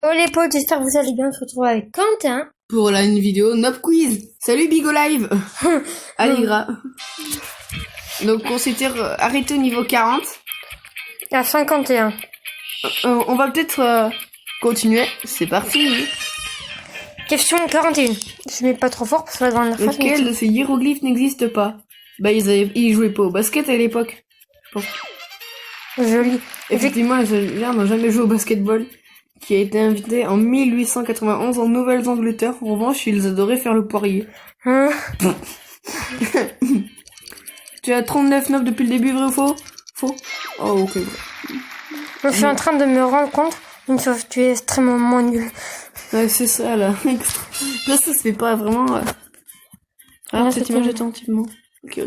Oh les potes, j'espère que vous allez bien. On se retrouve avec Quentin. Pour une vidéo Nob Quiz. Salut Bigo Live. Allegra. Donc on s'était arrêté au niveau 40. À 51. On va peut-être continuer. C'est parti. Question 41. Je mets pas trop fort parce que ça va dans la face. Lequel de ces hiéroglyphes n'existe pas? Bah ils jouaient pas au basket à l'époque, je pense. Joli. Effectivement, les Algériens n'ont jamais joué au basketball, qui a été invité en 1891 en Nouvelle-Angleterre. En revanche, ils adoraient faire le poirier. Hein? Tu as 39,9 depuis le début, vrai ou faux? Faux. Oh, ok. Je suis en train de me rendre compte une chose, tu es extrêmement nul. Ouais, c'est ça, là. Là, ça se fait pas vraiment. Alors, cette image attentivement. Ok.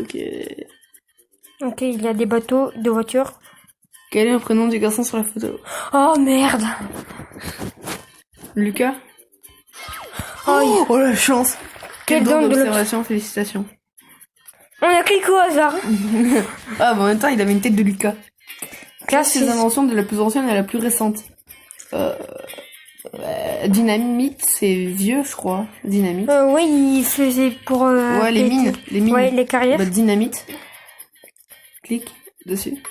Ok, il y a des bateaux, des voitures. Quel est le prénom du garçon sur la photo? Oh merde. Lucas? Oh, la chance! Quel don don de d'observation, félicitations. On a cliqué au hasard. Ah, mais en même temps, il avait une tête de Lucas. Classe c'est les inventions de la plus ancienne à la plus récente. Dynamite, c'est vieux, je crois. Dynamite. Oui, il faisait pour... ouais, les mines. Ouais, les carrières. Bah, dynamite. Clique dessus.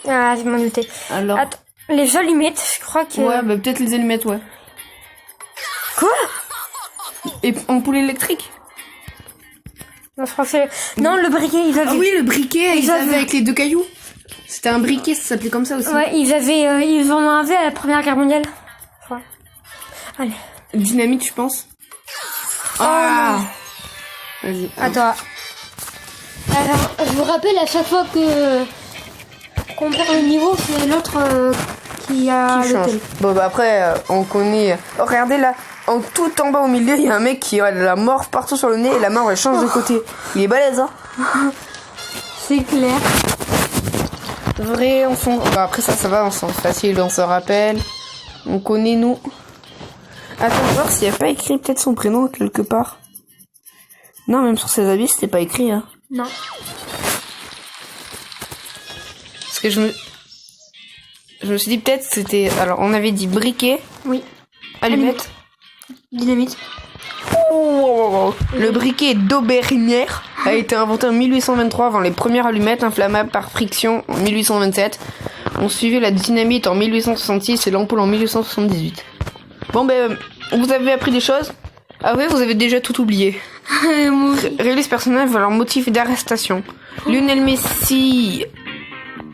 Ah, je m'en doutais. Alors. Attends, les allumettes, je crois que... Ouais, bah peut-être les allumettes, ouais. Quoi? Et ampoule électrique? Non, je crois que c'est... Non, le briquet, ils avaient... Ah oui, le briquet, ils avaient avaient avec les deux cailloux. C'était un briquet, ça s'appelait comme ça aussi. Ouais, ils en avaient à la Première Guerre mondiale. Ouais. Allez. Dynamite, je pense. Ah. Vas-y. Attends. Alors, je vous rappelle à chaque fois que qu'on perd le niveau, c'est l'autre qui a Qui le change. tel. Bon, bah après, on connaît... Oh, regardez là, en tout en bas au milieu, il y a un mec qui a de la morve partout sur le nez et la morve, elle change de côté. Il est balèze, hein. C'est clair. Vrai, on s'en... Bah après ça va, on s'en facile, on se rappelle. On connaît, nous. Attends, voir s'il n'y a pas écrit peut-être son prénom quelque part. Non, même sur ses habits, c'était pas écrit, hein. Non. Parce que je me suis dit peut-être c'était... Alors, on avait dit briquet. Oui. Allumette. Dynamite. Le briquet d'Aubérinière a été inventé en 1823 avant les premières allumettes inflammables par friction en 1827. On suivait la dynamite en 1866 et l'ampoule en 1878. Bon ben, vous avez appris des choses? Ah oui, vous avez déjà tout oublié. Réalistes personnels voient leur motif d'arrestation. Lionel Messi...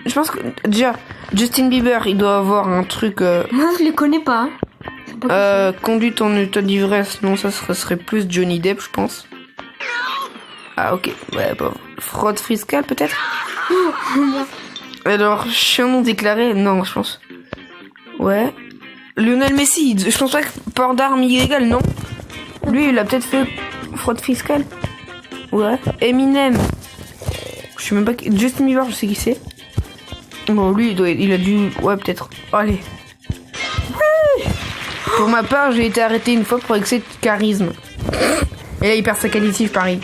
Je pense que déjà, Justin Bieber, il doit avoir un truc... Moi, je les connais pas. Conduite en état d'ivresse, non, ça serait plus Johnny Depp, je pense. Ah, ok. Ouais, bon. Fraude fiscale, peut-être? Alors, chien non déclaré, non, je pense. Ouais. Lionel Messi, je pense pas que port d'armes illégales, non? Lui, il a peut-être fait fraude fiscale. Ouais. Eminem. Je sais même pas qui... Justin Bieber, je sais qui c'est. Bon, lui, il a dû... Ouais, peut-être. Allez. Pour ma part, j'ai été arrêté une fois pour excès de charisme. Et là, il perd sa qualificative, pareil.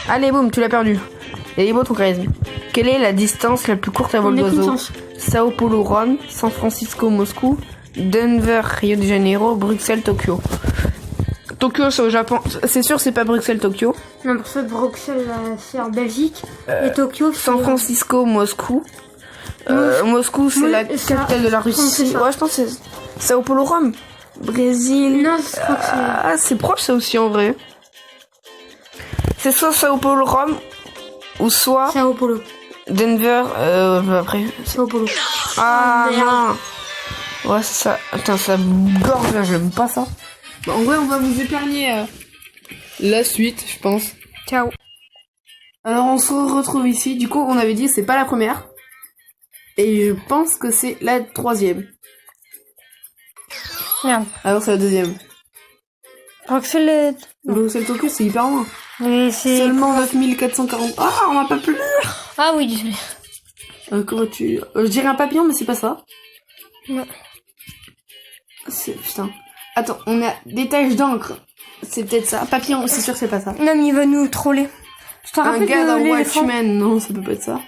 Allez, boum, tu l'as perdu. Et il est beau ton charisme. Quelle est la distance la plus courte à vol d'oiseau? Sao Paulo, Rome, San Francisco, Moscou, Denver, Rio de Janeiro, Bruxelles, Tokyo. Tokyo, c'est au Japon. C'est sûr, c'est pas Bruxelles, Tokyo. Non, parce que Bruxelles, c'est en Belgique. Et Tokyo, c'est... San Francisco, Moscou. Moscou, c'est la capitale de la Russie. Ouais, je pense que c'est Sao Paulo, Rome. Brésil. Non, je crois que c'est... Ah, c'est proche ça aussi en vrai. C'est soit Sao Paulo, Rome, ou soit Sao Paulo. Denver, après. Sao Paulo. Ah merde. non. Ouais, c'est ça. Attends, ça gorge là, j'aime pas ça. Bon, en vrai, on va vous épargner la suite, je pense. Ciao. Alors, on se retrouve ici. Du coup, on avait dit c'est pas la première. Et je pense que c'est la troisième. Merde. Alors, c'est la deuxième. Bruxelles... Bruxelles Tokyo, c'est hyper loin. Oui, c'est... Seulement 9440. Ah, on n'a pas plus. Ah oui, désolé. Comment tu... je dirais un papillon, mais c'est pas ça. Non. Putain. Attends, on a des taches d'encre. C'est peut-être ça. Papillon, c'est sûr que c'est pas ça. Non, mais il va nous troller. Je te Un rappelle gars dans l'éléphant. Watchmen. Non, ça peut pas être ça.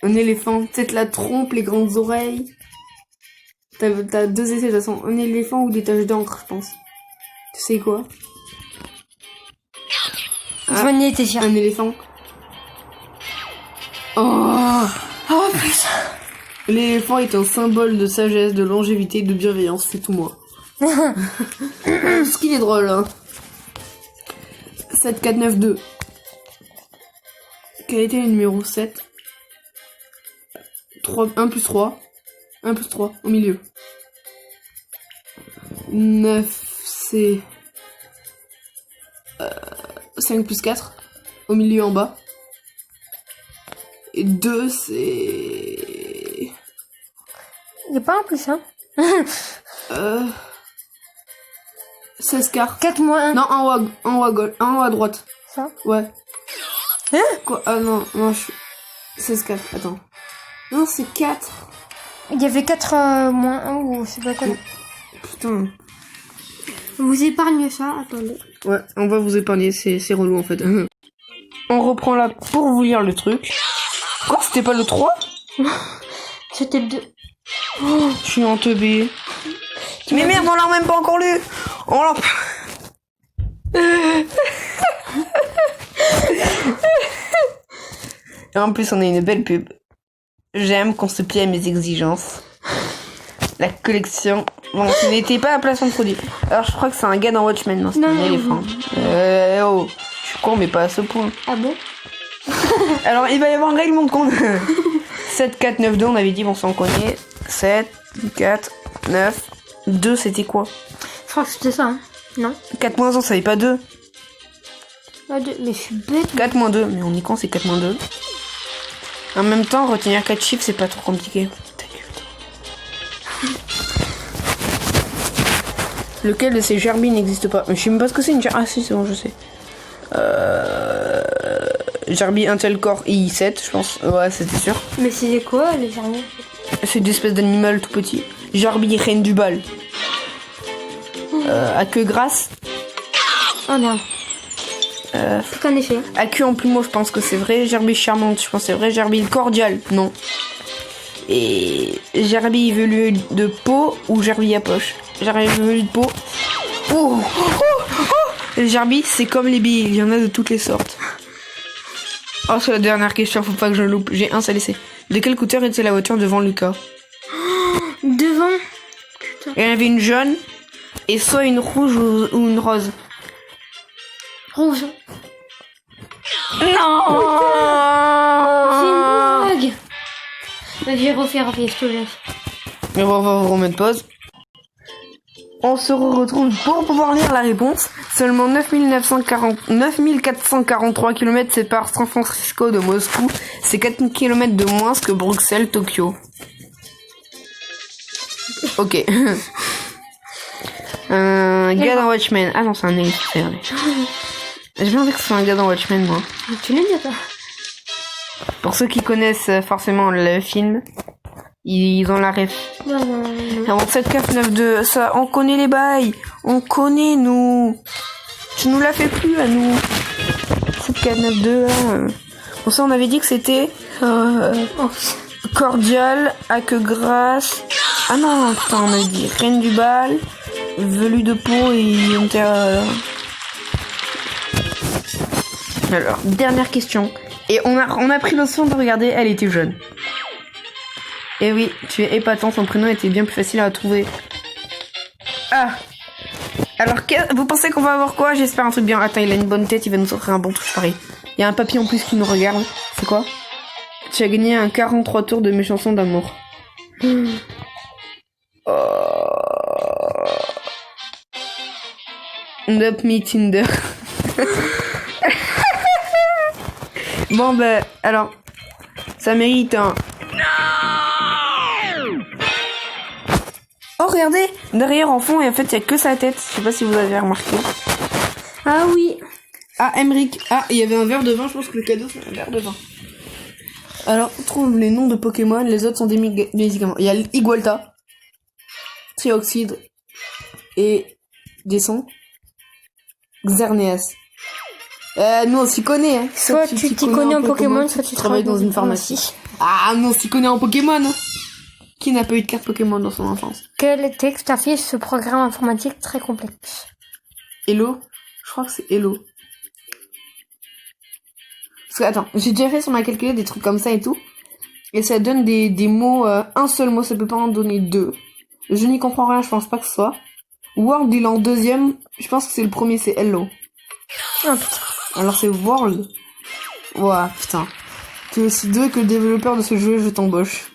Un éléphant. Peut-être la trompe, les grandes oreilles. T'as deux essais de toute façon. Un éléphant ou des taches d'encre, je pense. Tu sais quoi? On y était sûr. Un éléphant. Oh putain. L'éléphant est un symbole de sagesse, de longévité et de bienveillance, c'est tout moi. Ce qui est drôle, hein. 7, 4, 9, 2. Quel était le numéro 7? 3, 1 plus 3. 1 plus 3, au milieu. 9, c'est... 5 plus 4, au milieu en bas. Et 2, c'est... Il n'y a pas un plus 1. 16 quarts. 4 moins 1. Non, en haut à gauche, en haut à droite. Ça? Ouais. Hein? Quoi? Ah non, je suis... 16 4, attends. Non, c'est 4. Il y avait 4 moins 1 ou je sais pas quoi. Putain. On vous épargne ça, attendez. Ouais, on va vous épargner, c'est relou en fait. On reprend là pour vous lire le truc. Quoi, c'était pas le 3? C'était le 2. Oh, je suis enteubée. Mais merde, on l'a même pas encore lu. On l'a... Et en plus, on a une belle pub. J'aime qu'on se plie à mes exigences. La collection... Bon, ce n'était pas un placement de produit. Alors, je crois que c'est un gars dans Watchmen. Non, c'est un éléphant. Oh, je suis con, mais pas à ce point. Ah bon? Alors, il va y avoir un règlement de compte. 7, 4, 9, 2, on avait dit, bon, s'en connaît. 7, 4, 9, 2, c'était quoi? Je crois que c'était ça, hein. Non? 4 moins 1, ça n'est pas 2. Ah, 2. Mais je suis bête. 4 moins 2, mais on est con, c'est 4 moins 2. En même temps, retenir 4 chiffres, c'est pas trop compliqué. Ta gueule. Lequel de ces gerbilles n'existe pas? Je sais même pas ce que c'est une gerbille. Ah si, c'est bon, je sais. Gerbille Intel Core i7, je pense. Ouais, c'était sûr. Mais c'est quoi les gerbilles? C'est une espèce d'animal tout petit. Gerbille reine du bal. À queue grasse. Oh merde. C'est qu'un effet. À queue en plumeau, je pense que c'est vrai. Gerbille charmante, je pense que c'est vrai. Gerbille cordiale, non. Et gerbille velue de peau ou gerbille à poche. Gerbille velue de peau. Oh, oh, oh. Les gerbilles, c'est comme les billes, il y en a de toutes les sortes. Oh, c'est la dernière question, faut pas que je loupe. J'ai un seul essai. De quelle couleur était la voiture devant Lucas? Devant. Putain. Il y en avait une jaune, et soit une rouge ou une rose. Rouge. Non. C'est une blague. Vas-y, refais, je te laisse. Mais bon, on va vous remettre pause. On se retrouve pour pouvoir lire la réponse. Seulement 9443 km séparent San Francisco de Moscou. C'est 4 km de moins que Bruxelles, Tokyo. Ok. Un gars dans Watchmen. Ah non, c'est un éléphant. J'ai bien envie que ce soit un gars dans Watchmen, moi. Tu l'aimes bien, toi? Pour ceux qui connaissent forcément le film, ils ont la ref. Non. Avant 7K92, ça, on connaît les bails. On connaît, nous. Tu nous l'as fait plus, à nous. 7K92, Bon, ça, on avait dit que c'était, cordial, à queue grasse. Ah non, putain, on a dit reine du bal, velu de peau et Alors, dernière question. Et on a pris le soin de regarder, elle était jeune. Et oui, tu es épatant, son prénom était bien plus facile à trouver. Ah. Alors, vous pensez qu'on va avoir quoi? J'espère un truc bien. Attends, il a une bonne tête, il va nous offrir un bon truc pareil. Il y a un papy en plus qui nous regarde. C'est quoi? Tu as gagné un 43 tours de mes chansons d'amour. Up me Tinder. Bon, ben, alors, ça mérite un... Oh, regardez, derrière en fond, et en fait, il y a que sa tête. Je sais pas si vous avez remarqué. Ah oui. Ah, Emmerich. Ah, il y avait un verre de vin, je pense que le cadeau, c'est un verre de vin. Alors, on trouve les noms de Pokémon, les autres sont des médicaments. Il y a l'Igualta, Trioxide, et des sons. Xerneas. Nous, on s'y connaît, hein. Soit tu t'y connais en Pokémon, soit tu travailles dans une pharmacie. Ah, nous, on s'y connaît en Pokémon. Qui n'a pas eu de carte Pokémon dans son enfance? Quel texte affiche ce programme informatique très complexe? Hello? Je crois que c'est Hello. Parce que, attends, j'ai déjà fait sur ma calculette des trucs comme ça et tout. Et ça donne des mots, un seul mot, ça peut pas en donner deux. Je n'y comprends rien, je pense pas que ce soit. World, il est en deuxième. Je pense que c'est le premier, c'est Hello. Oh putain. Alors c'est World. Ouah, putain. Tu es aussi doué que le développeur de ce jeu, je t'embauche.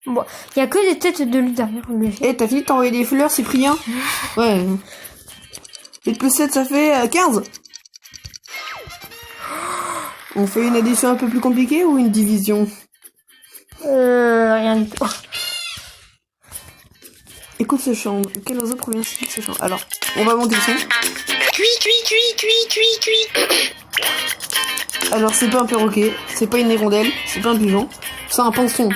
Bon, y a que des têtes de loup derrière le jeu. Eh, t'as fini de t'envoyer des fleurs, Cyprien? Ouais. 8 plus 7, ça fait 15. On fait une addition un peu plus compliquée ou une division? Rien du tout. Écoute ce chant. Quel oiseau provient de ce chant? Alors, on va monter le son. Alors, c'est pas un perroquet, c'est pas une hirondelle, c'est pas un pigeon, c'est un pinson.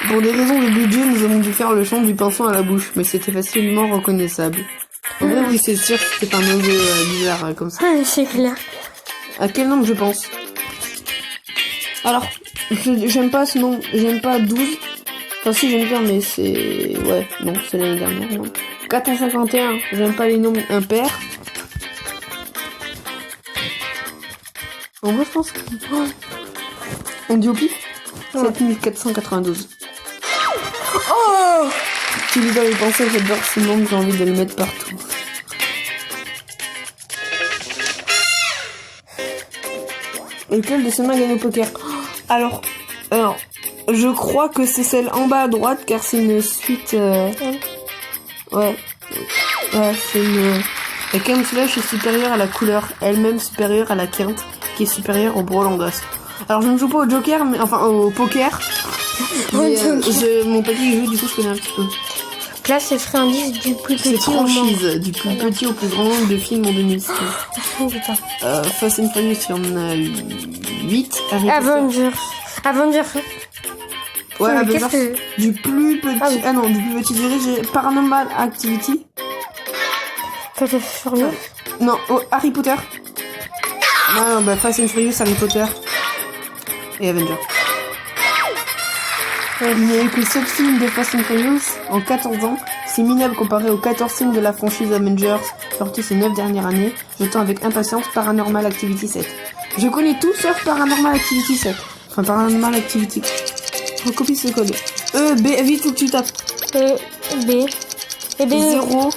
Pour des raisons de budget, nous avons dû faire le chant du pinson à la bouche, mais c'était facilement reconnaissable. En vrai, oui, c'est sûr que c'était un oiseau bizarre comme ça. C'est clair. À quel nombre je pense? Alors, j'aime pas ce nom, j'aime pas 12. Enfin si, j'aime bien, mais c'est... Ouais, non, c'est l'année dernière, non. 451, j'aime pas les nombres impairs. En vrai, je pense que... Oh. On dit au pif? 7492. Oh! Tu lui avais pensé, j'adore ce nom, j'ai envie de le mettre partout. Lequel de ces mains gagne au poker? Alors, je crois que c'est celle en bas à droite, car c'est une suite... Ouais, c'est une... La camouflage est supérieure à la couleur, elle-même supérieure à la quinte, qui est supérieure au Brolandas. Alors je ne joue pas au Joker, mais enfin au poker. Mais, mon papy joue, du coup je connais un petit peu. Là, ce serait un 10 du plus petit. C'est franchise, du plus petit au plus grand nombre de films en 2006. Fast and Furious, il y en a 8. Avengers. Ouais, mais Avengers. qu'est-ce que... Du plus petit. Ah oui. Ah non, du plus petit j'ai Paranormal Activity. Fast and Furious. Non, Harry Potter. Non, bah Fast and Furious, Harry Potter. Et Avengers. Il n'y a eu que 7 films de Fast and Furious en 14 ans. C'est minable comparé aux 14 films de la franchise Avengers sortis ces 9 dernières années. J'attends avec impatience Paranormal Activity 7. Je connais tout sauf Paranormal Activity 7. Enfin, Paranormal Activity. Recopie ce code. B, vite, faut que tu tapes. B. 0.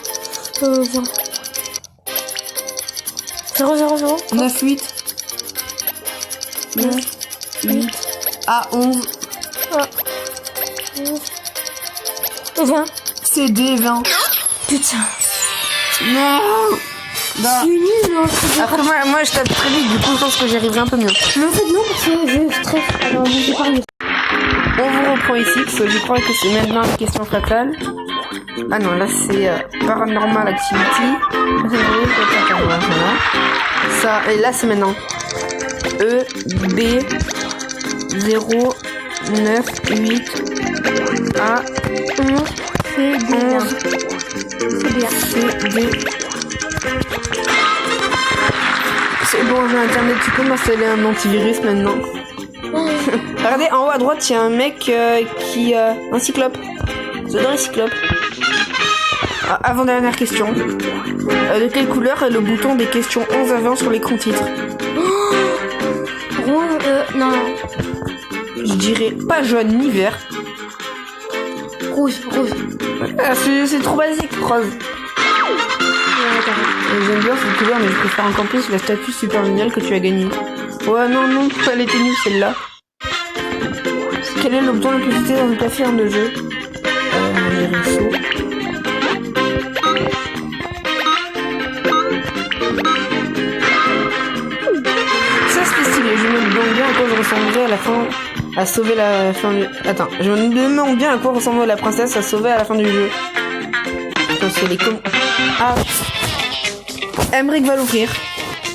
0. 9, 8. 9, 8. A, 11. 20. CD, 20. Putain. Non. Bah. C'est nul, hein. Après, moi, je tape très vite, du coup, je pense que j'y arriverai un peu mieux. Mais en fait, non, parce que je stresse. Alors, je sais pas. On vous reprend ici, parce que je crois que c'est maintenant la question fatale. Ah non, là, c'est Paranormal Activity. Voilà. Ça, et là, c'est maintenant. E, B, 0, 9, 8, A, 11, C, D, 11, C, D. C'est bon, j'ai internet, tu peux m'installer un antivirus maintenant. Regardez, en haut à droite, il y a un mec qui... un cyclope. J'adore les cyclopes. Avant-dernière question. De quelle couleur est le bouton des questions 11 à 20 sur l'écran titre? Rouge, non. Je dirais pas jaune ni vert. Rouge. Ah, c'est trop basique, rose. J'aime bien cette couleur, mais je préfère encore plus la statue super géniale que tu as gagnée. Ouais, non, elle était nulle celle-là. Quel est le bouton le plus utilisé dans le café de jeu? Les réseaux. Ça c'était stylé, je me demande bien à quoi je ressemblerais à la fin à sauver la fin du... Attends, je me demande bien à quoi ressemblerait la princesse à sauver à la fin du jeu. C'est les com... Ah, Emmerich va l'ouvrir.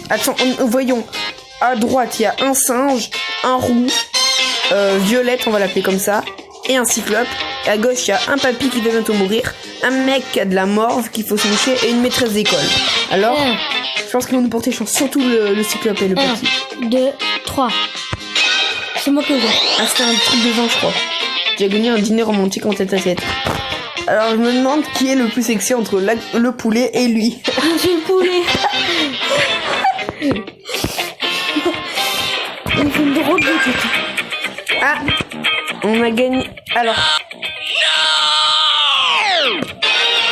Attends, voyons. À droite, il y a un singe, un roux, Violette, on va l'appeler comme ça, et un cyclope. Et à gauche, il y a un papy qui va bientôt mourir, un mec qui a de la morve qu'il faut se moucher et une maîtresse d'école. Alors, je pense qu'ils vont nous porter chance, surtout le cyclope et le papy. 1, 2, 3. C'est moi qui ai gagné. Ah, c'était un truc de vin, je crois. J'ai gagné un dîner romantique en tête à tête. Alors, je me demande qui est le plus sexy entre le poulet et lui. C'est le poulet. Il fait une drôle de tête. Ah, on a gagné. Alors,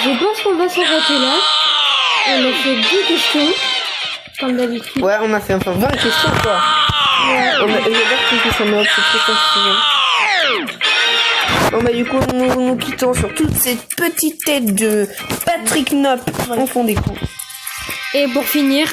Je pense qu'on va s'arrêter là. On a fait 10 questions. Comme d'habitude. ouais, on a fait enfin 20 questions, quoi. J'adore que ça me c'est très fascinant. Bon, bah, du coup, nous quittons sur toute cette petite tête de Patrick Nop en fond d'écran. Et pour finir,